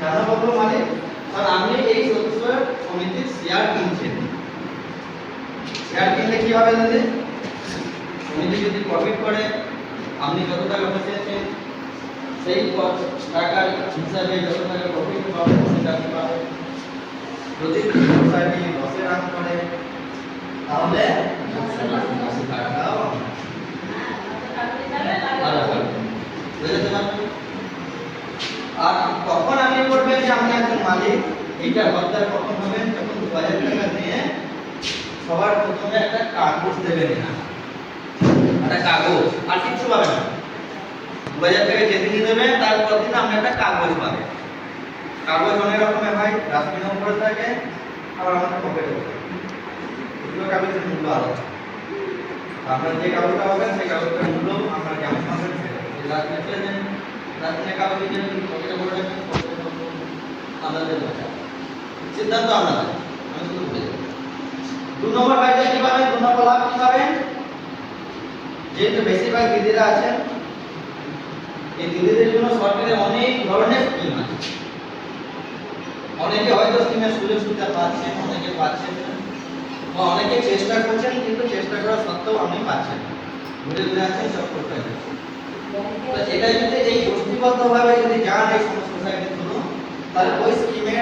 কেন বলবো মালিক? কারণ আপনি এই সদস্য সমিতির শেয়ার কিনছেন। শেয়ার কিনলে কি হবে দাদা? সমিতি যদি প্রফিট করে, আপনি যত টাকা বসেছেন সেই টাকার হিসাবে যত টাকা প্রফিট পাবেন সেটা আপনি পাবেন। যদি সোসাইটি লসে রান করে তাহলে টাকাও আর তখন আপনি করবেন যে আপনি একজন মালিক, এইটা হকদার কখন হবেন? যখন 2000 টাকা দিয়ে সবার প্রথমে একটা কাগজ দেবেন না, একটা কাগজ আর কিছু পাবেন না। 2000 টাকা যেদিনই দেবেন তারপর দিন আপনি একটা কাগজ পাবেন। কাগজ অনেক রকমের হয়, ডাস্টবিনের উপরে থাকে আবার আমাদের পকেটে থাকে। দুটো কাগজের মূল্য আলাদা। আপনার যে কাগজটা পাবেন সেই কাগজটার মূল্য আপনার কেমন পাবেন সেটা ডাস্টবিনে দেন। ডাস্টবিনের কাগজ দিয়ে পকেটে ভরে রাখবেন, আপনাদের বাঁচা সিদ্ধান্ত আপনাদের। আমি শুধু বলে দেব 2 নম্বর ফায়দা কি পাবেন, 2 নম্বর লাভ কি পাবেন? যেহেতু বেশিরভাগ দিদিরা আছেন, এই দিদিদের জন্য সরকারের অনেক ধরনের স্কিম আছে। অনেকে হয়তো স্কিমের সুযোগ সুবিধা পাচ্ছেন, অনেকে পাচ্ছেন না, বা অনেকে চেষ্টা করছেন কিন্তু চেষ্টা করা সত্ত্বেও আপনি পাচ্ছেন না, ঘুরে ঘুরে আছেন সব করতে হবে। তো এটা যদি এই গোষ্ঠীবদ্ধভাবে যদি যান এই সমস্ত সোসাইটির জন্য, তাহলে ওই স্কিমে